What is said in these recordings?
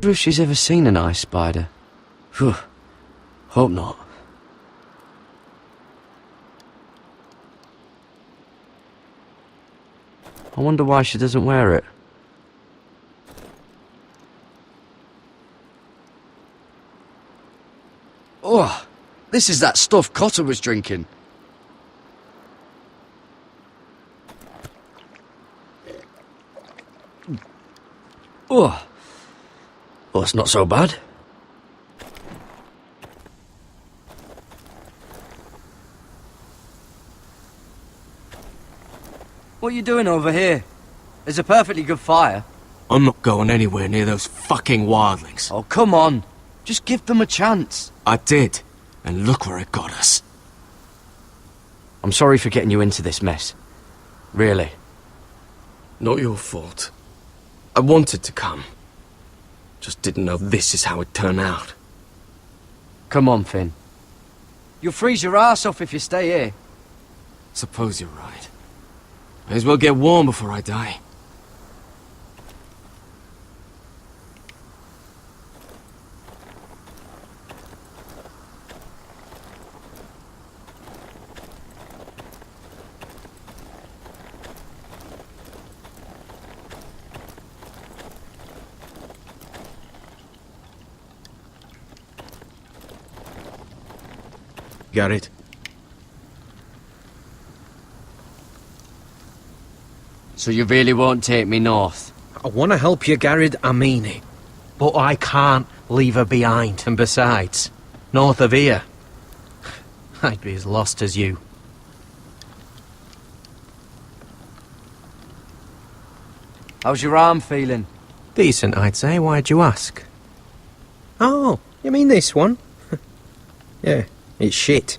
wonder if she's ever seen an ice spider. Phew. Hope not. I wonder why she doesn't wear it. Oh, this is that stuff Cotter was drinking. Oh, well, it's not so bad. What are you doing over here? There's a perfectly good fire. I'm not going anywhere near those fucking wildlings. Oh, come on. Just give them a chance. I did, and look where it got us. I'm sorry for getting you into this mess. Really. Not your fault. I wanted to come. Just didn't know this is how it'd turn out. Come on, Finn. You'll freeze your ass off if you stay here. Suppose you're right. May as well get warm before I die. Got it. So you really won't take me north? I want to help you, Garrett, I mean it. But I can't leave her behind. And besides, north of here, I'd be as lost as you. How's your arm feeling? Decent, I'd say. Why'd you ask? Oh, you mean this one? Yeah, it's shit.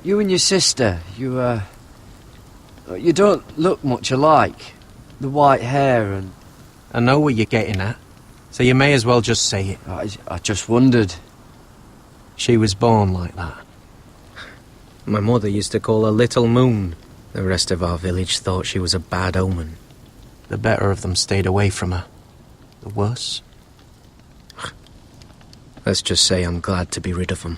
You and your sister, you don't look much alike. The white hair and... I know what you're getting at, so you may as well just say it. I just wondered. She was born like that. My mother used to call her Little Moon. The rest of our village thought she was a bad omen. The better of them stayed away from her. The worse? Let's just say I'm glad to be rid of them.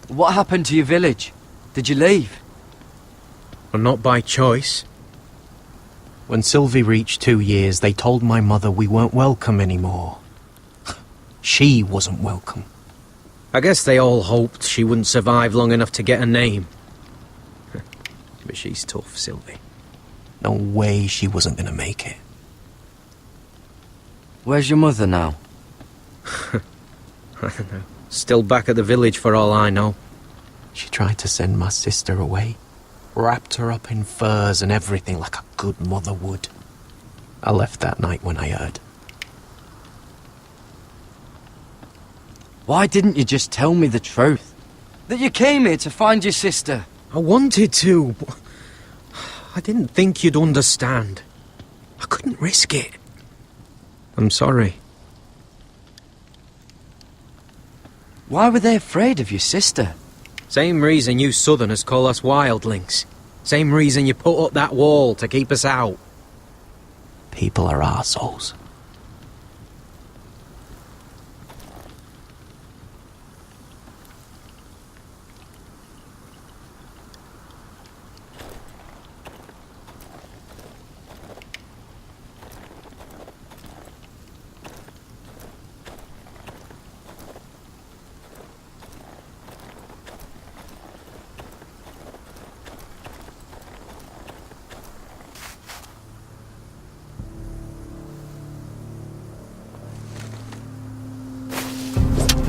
What happened to your village? Did you leave? Well, not by choice. When Sylvie reached 2 years, they told my mother we weren't welcome anymore. She wasn't welcome. I guess they all hoped she wouldn't survive long enough to get a name. But she's tough, Sylvie. No way she wasn't gonna make it. Where's your mother now? I don't know. Still back at the village for all I know. She tried to send my sister away. Wrapped her up in furs and everything like a good mother would. I left that night when I heard. Why didn't you just tell me the truth? That you came here to find your sister? I wanted to, but I didn't think you'd understand. I couldn't risk it. I'm sorry. Why were they afraid of your sister? Same reason you Southerners call us wildlings. Same reason you put up that wall to keep us out. People are arseholes.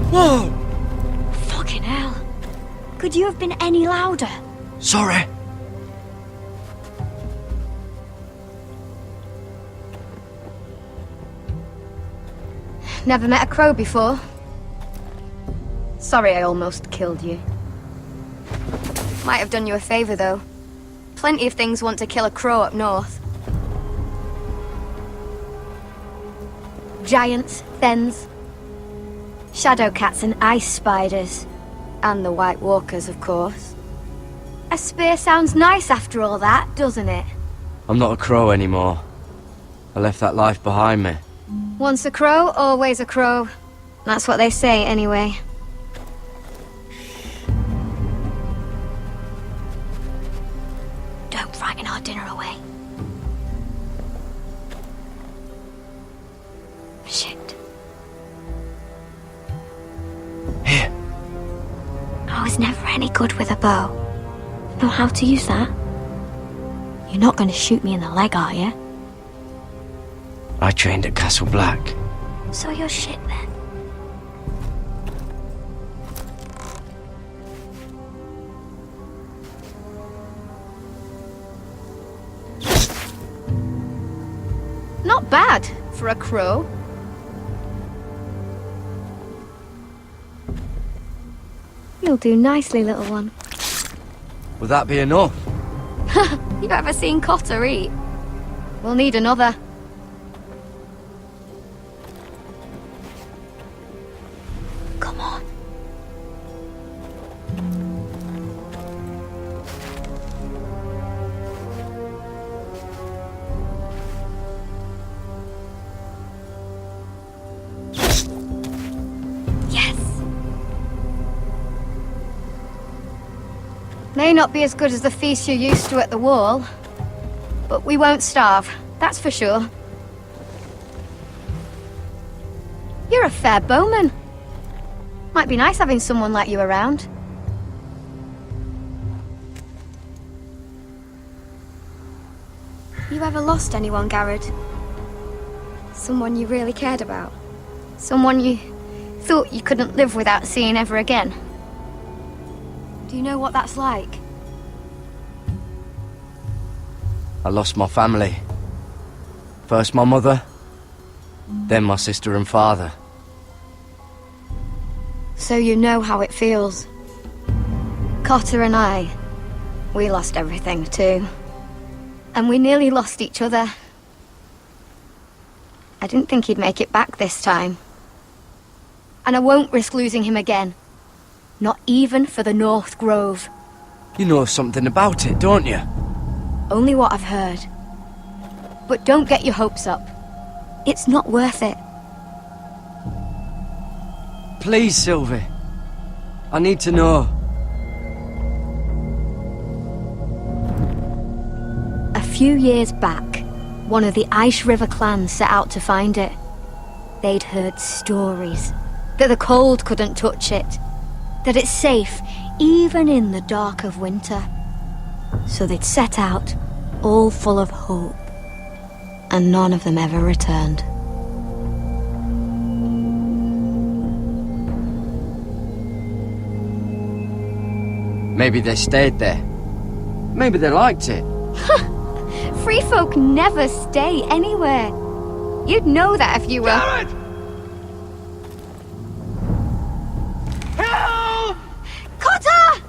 Whoa! Fucking hell. Could you have been any louder? Sorry. Never met a crow before. Sorry I almost killed you. Might have done you a favour, though. Plenty of things want to kill a crow up north. Giants, thens, shadow cats and ice spiders. And the White Walkers, of course. A spear sounds nice after all that, doesn't it? I'm not a crow anymore. I left that life behind me. Once a crow, always a crow. That's what they say, anyway. Don't frighten our dinner away. Shit. Here. I was never any good with a bow. Know how to use that? You're not going to shoot me in the leg, are you? I trained at Castle Black. So you're shit then. Not bad for a crow. You'll do nicely, little one. Would that be enough? You ever seen Cotter eat? We'll need another. Come on. Yes. May not be as good as the feast you're used to at the wall, but we won't starve, that's for sure. You're a fair bowman. Might be nice having someone like you around. You ever lost anyone, Garrod? Someone you really cared about? Someone you thought you couldn't live without seeing ever again? Do you know what that's like? I lost my family. First my mother, then my sister and father. So you know how it feels. Cotter and I, we lost everything too. And we nearly lost each other. I didn't think he'd make it back this time. And I won't risk losing him again. Not even for the North Grove. You know something about it, don't you? Only what I've heard. But don't get your hopes up. It's not worth it. Please, Sylvie. I need to know. A few years back, one of the Ice River clans set out to find it. They'd heard stories that the cold couldn't touch it, that it's safe even in the dark of winter. So they'd set out, all full of hope, and none of them ever returned. Maybe they stayed there. Maybe they liked it. Free folk never stay anywhere. You'd know that if you were... Garrod! Cotter!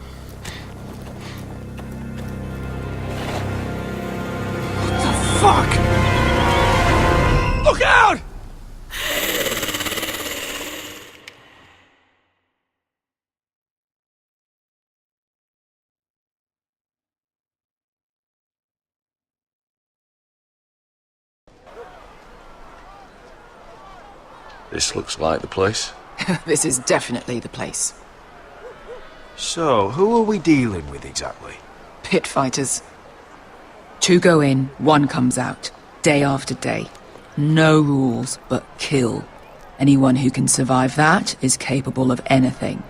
Fuck! Look out! This looks like the place. This is definitely the place. So, who are we dealing with exactly? Pit fighters. 2 go in, 1 comes out. Day after day. No rules, but kill. Anyone who can survive that is capable of anything.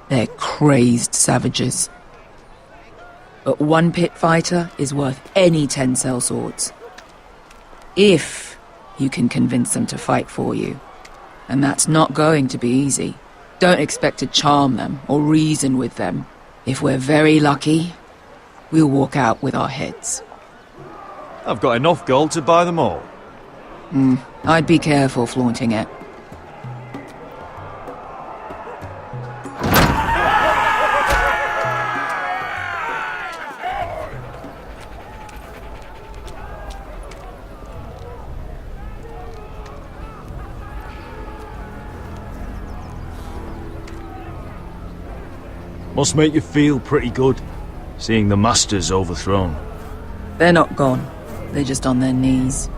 They're crazed savages. But 1 pit fighter is worth any 10 sellswords. If you can convince them to fight for you. And that's not going to be easy. Don't expect to charm them or reason with them. If we're very lucky, we'll walk out with our heads. I've got enough gold to buy them all. I'd be careful flaunting it. Must make you feel pretty good. seeing the masters overthrown. They're not gone. They're just on their knees.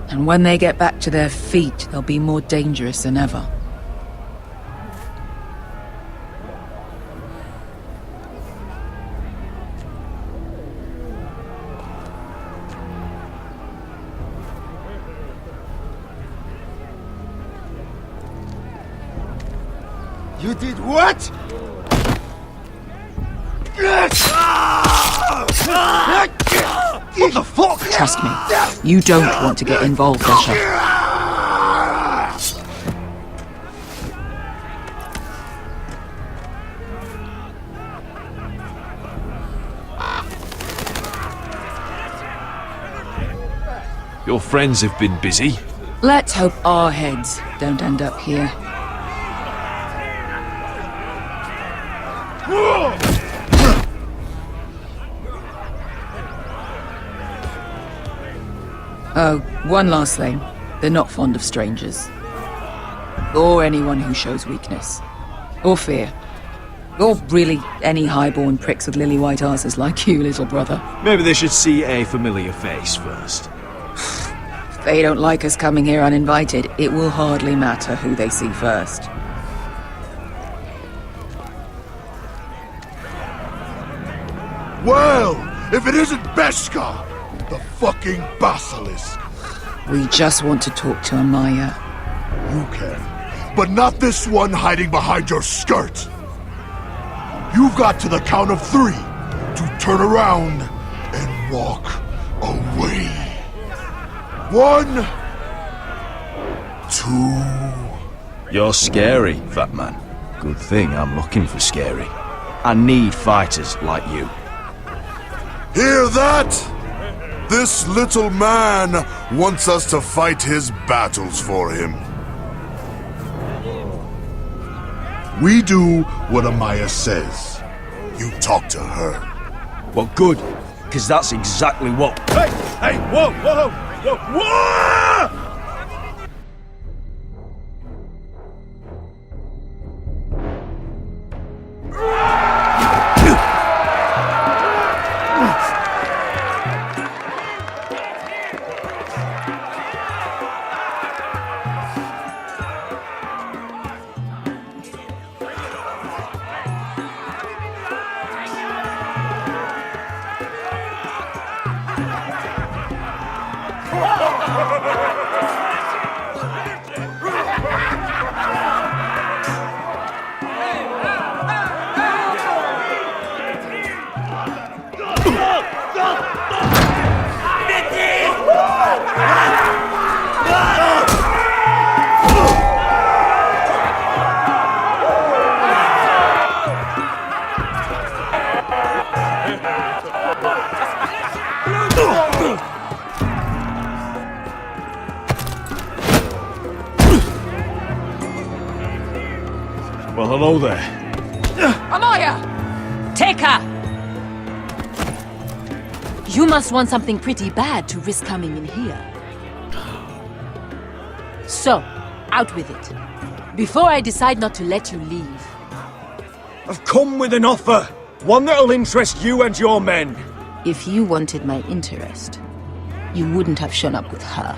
And when they get back to their feet, they'll be more dangerous than ever. You did what? What the fuck? Trust me, you don't want to get involved, Usher. Your friends have been busy. Let's hope our heads don't end up here. Oh, one last thing. They're not fond of strangers. Or anyone who shows weakness. Or fear. Or really any highborn pricks with lily white asses like you, little brother. Maybe they should see a familiar face first. If they don't like us coming here uninvited, it will hardly matter who they see first. Well, if it isn't Beshka, the fucking basilisk. We just want to talk to Amaya. You can, but not this one hiding behind your skirt. You've got to the count of 3 to turn around and walk away. 1, 2. You're scary, fat man. Good thing I'm looking for scary. I need fighters like you. Hear that? This little man wants us to fight his battles for him. We do what Amaya says. You talk to her. Well, good, because that's exactly what... Hey! Hey! Whoa! Whoa! Whoa! Whoa! Well, hello there. Amaya! Take her! You must want something pretty bad to risk coming in here. So, out with it. Before I decide not to let you leave. I've come with an offer. One that'll interest you and your men. If you wanted my interest, you wouldn't have shown up with her.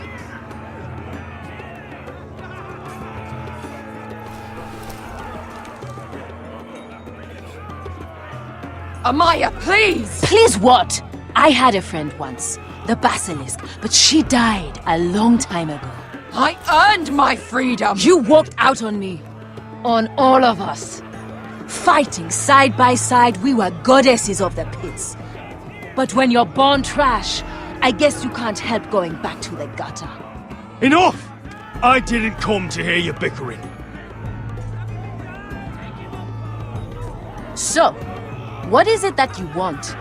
Amaya, please! Please what? I had a friend once, the Basilisk, but she died a long time ago. I earned my freedom! You walked out on me. On all of us. Fighting side by side, we were goddesses of the pits. But when you're born trash, I guess you can't help going back to the gutter. Enough! I didn't come to hear you bickering. So, what is it that you want?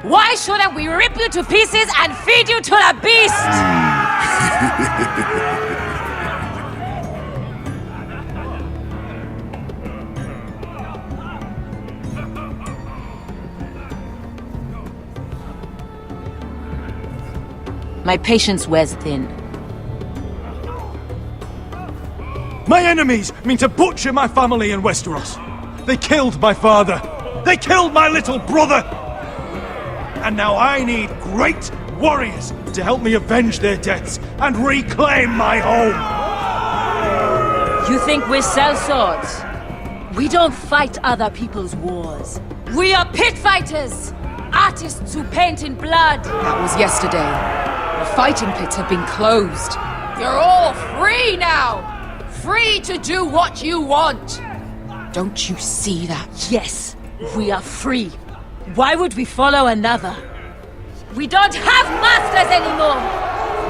Why shouldn't we rip you to pieces and feed you to the beast? My patience wears thin. My enemies mean to butcher my family in Westeros. They killed my father. They killed my little brother. And now I need great warriors to help me avenge their deaths and reclaim my home. You think we sell swords? We don't fight other people's wars. We are pit fighters! Artists who paint in blood! That was yesterday. The fighting pits have been closed. You're all free now! Free to do what you want! Don't you see that? Yes, we are free. Why would we follow another? We don't have masters anymore!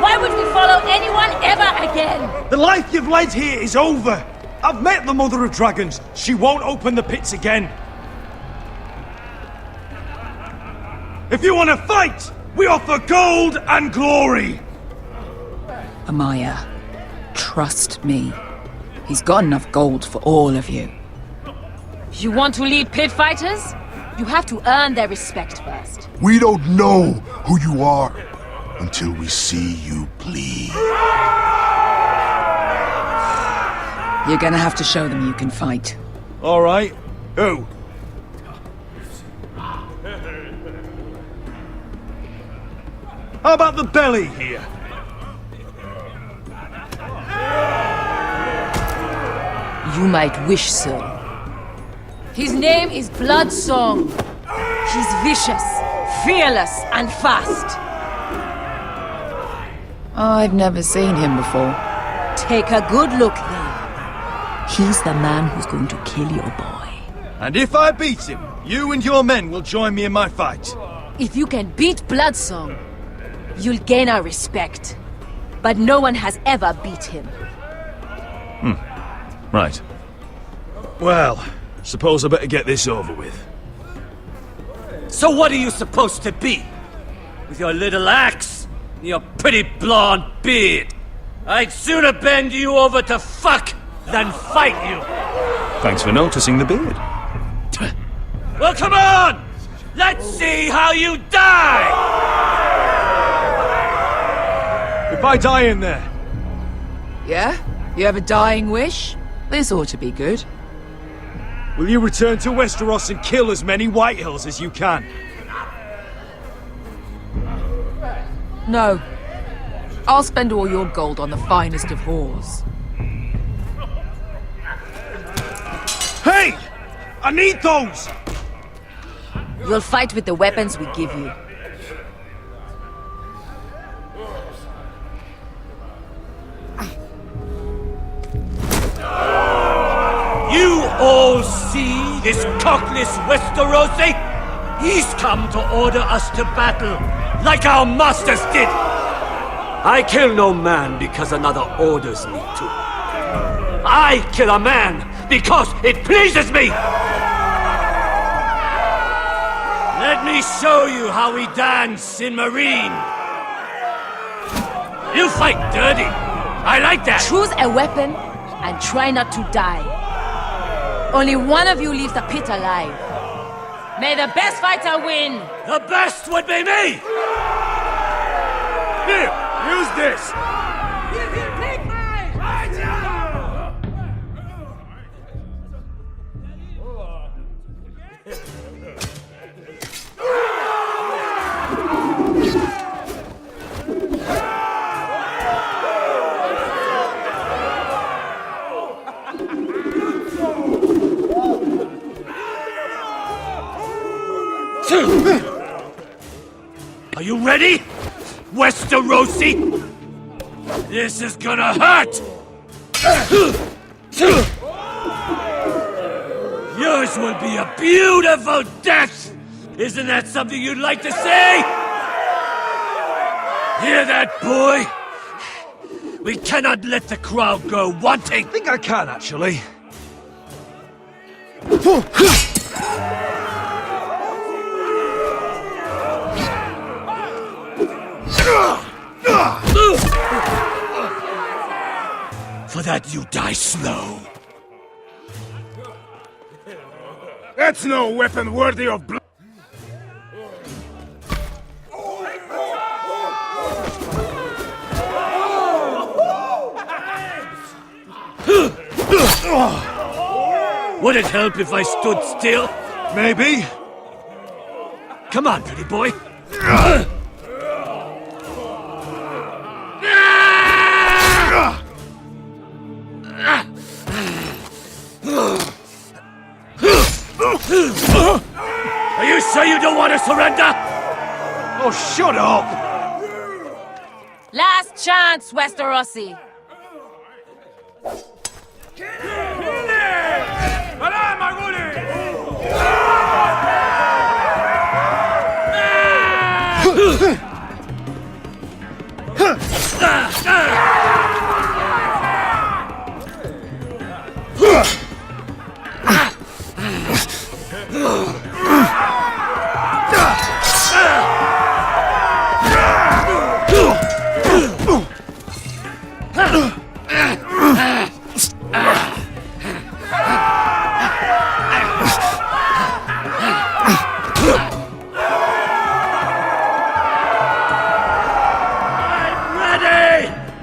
Why would we follow anyone ever again? The life you've led here is over. I've met the Mother of Dragons. She won't open the pits again. If you want to fight, we offer gold and glory. Amaya, trust me. He's got enough gold for all of you. You want to lead pit fighters? You have to earn their respect first. We don't know who you are until we see you bleed. You're gonna have to show them you can fight. All right. Who? How about the belly here? You might wish so. His name is Bloodsong. He's vicious, fearless, and fast. I've never seen him before. Take a good look then. He's the man who's going to kill your boy. And if I beat him, you and your men will join me in my fight. If you can beat Bloodsong, you'll gain our respect. But no one has ever beat him. Right. Well, suppose I better get this over with. So what are you supposed to be? With your little axe and your pretty blonde beard? I'd sooner bend you over to fuck than fight you. Thanks for noticing the beard. Well, come on! Let's see how you die! If I die in there, Yeah? You have a dying wish? This ought to be good. will you return to Westeros and kill as many Whitehills as you can? No. I'll spend all your gold on the finest of whores. Hey! I need those! You'll fight with the weapons we give you. You all see this cockless Westerosi? He's come to order us to battle, like our masters did. I kill no man because another orders me to. I kill a man because it pleases me! Let me show you how we dance in Marine. You fight dirty. I like that. Choose a weapon and try not to die. Only one of you leaves the pit alive. May the best fighter win! The best would be me! Here, use this! Are you ready, Westerosi? This is gonna hurt! Yours will be a beautiful death! Isn't that something you'd like to say? Hear that, boy? We cannot let the crowd go wanting! I think I can, actually. For that you die slow. That's no weapon worthy of blood. Would it help if I stood still? Maybe. Come on, pretty boy. Are you sure you don't want to surrender? Oh, shut up! Last chance, Westerosi.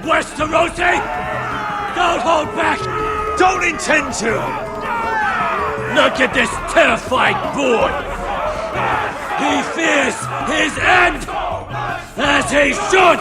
Westerosi! Don't hold back! Don't intend to! Look at this terrified boy! He fears his end! As he should!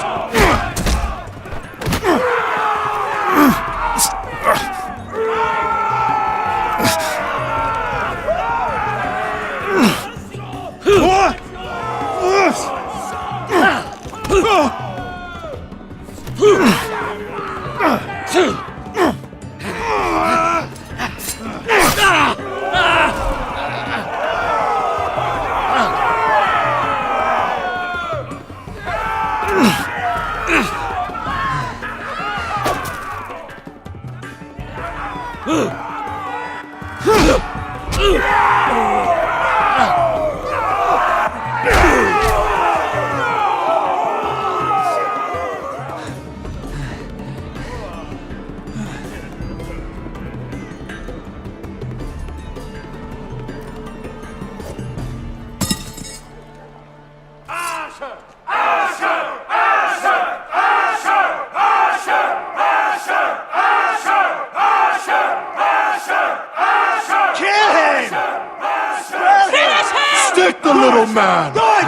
Stick the little man! Do it!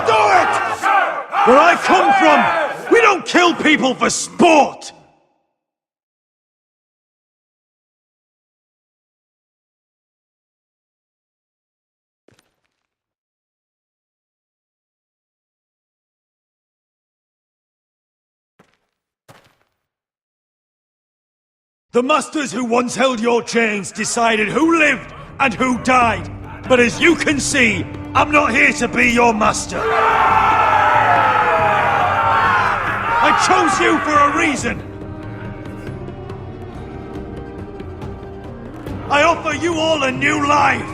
Do it! Where I come from, we don't kill people for sport! The masters who once held your chains decided who lived and who died. But as you can see, I'm not here to be your master. I chose you for a reason. I offer you all a new life.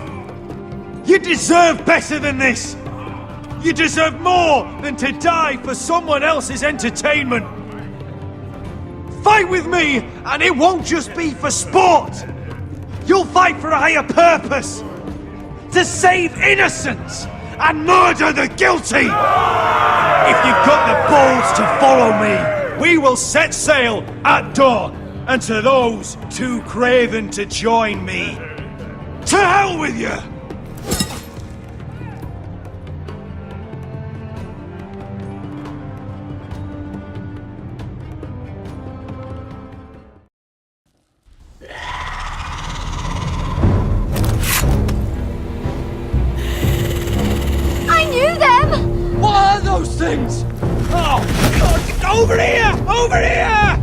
You deserve better than this. You deserve more than to die for someone else's entertainment. Fight with me, and it won't just be for sport. You'll fight for a higher purpose. To save innocents and murder the guilty! If you've got the balls to follow me, we will set sail at dawn. And to those too craven to join me, to hell with you! What are those things? Oh, God! Over here! Over here!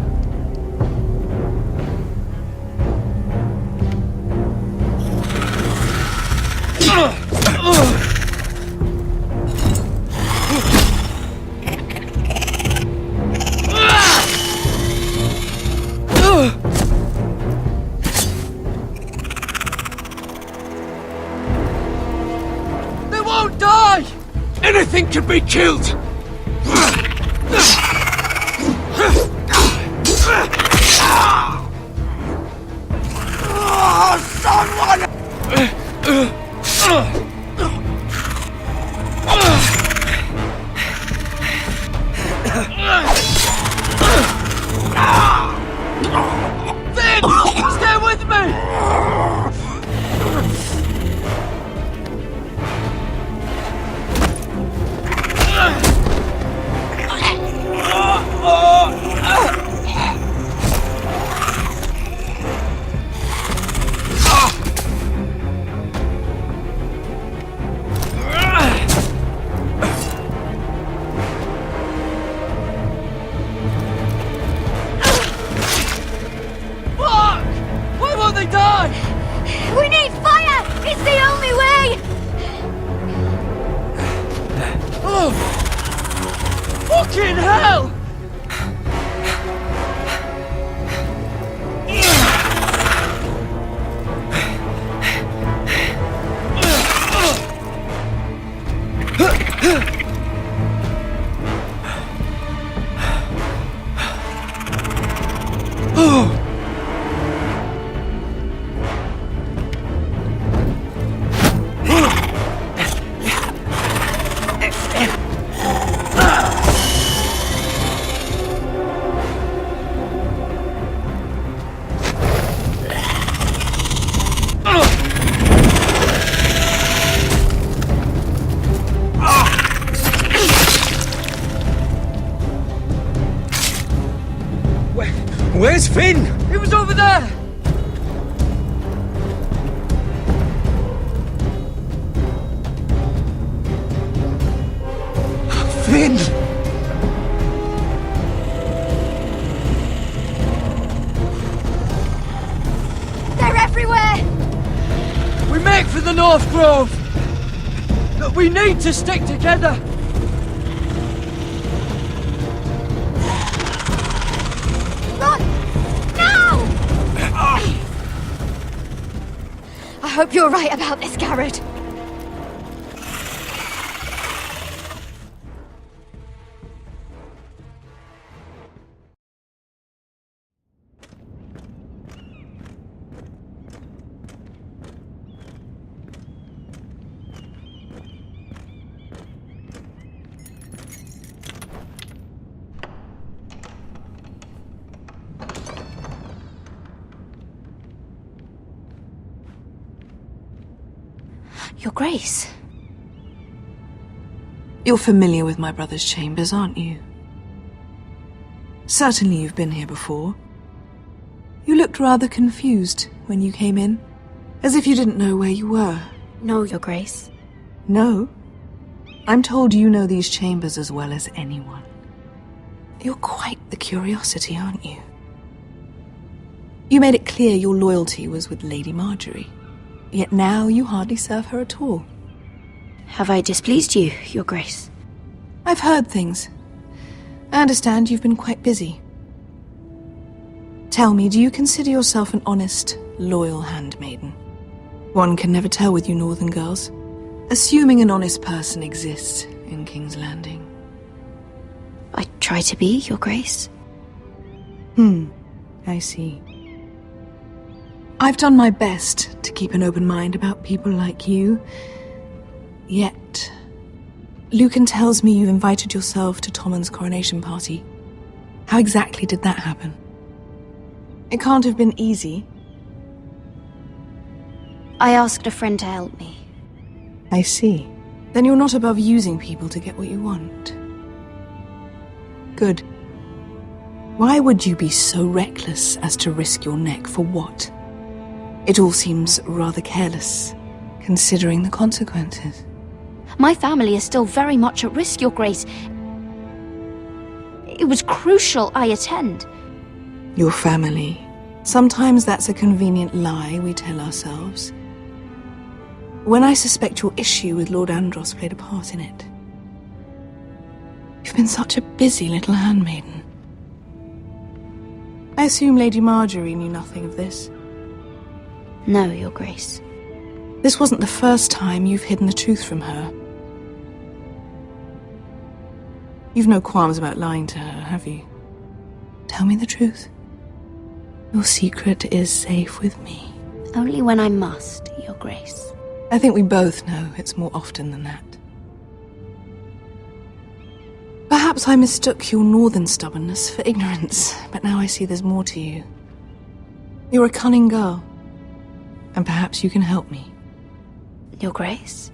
They won't die! Anything can be killed! Stay with me! Fucking hell! Where's Finn? He was over there! Finn! They're everywhere! We make for the North Grove! But we need to stick together! Run! Now! I hope you're right about this, Garrett. Your Grace. You're familiar with my brother's chambers, aren't you? Certainly you've been here before. You looked rather confused when you came in, as if you didn't know where you were. No, Your Grace. No? I'm told you know these chambers as well as anyone. You're quite the curiosity, aren't you? You made it clear your loyalty was with Lady Marjorie. Yet now you hardly serve her at all. Have I displeased you, Your Grace? I've heard things. I understand you've been quite busy. Tell me, do you consider yourself an honest, loyal handmaiden? One can never tell with you northern girls. Assuming an honest person exists in King's Landing. I try to be, Your Grace. I see. I've done my best to keep an open mind about people like you. Yet, Lucan tells me you invited yourself to Tommen's coronation party. How exactly did that happen? It can't have been easy. I asked a friend to help me. I see. Then you're not above using people to get what you want. Good. Why would you be so reckless as to risk your neck for what? It all seems rather careless, considering the consequences. My family is still very much at risk, Your Grace. It was crucial I attend. Your family. Sometimes that's a convenient lie we tell ourselves. When I suspect your issue with Lord Andros played a part in it. You've been such a busy little handmaiden. I assume Lady Marjorie knew nothing of this. No, Your Grace. This wasn't the first time you've hidden the truth from her. You've no qualms about lying to her, have you? Tell me the truth. Your secret is safe with me. Only when I must, Your Grace. I think we both know it's more often than that. Perhaps I mistook your northern stubbornness for ignorance, but now I see there's more to you. You're a cunning girl, and perhaps you can help me. Your Grace?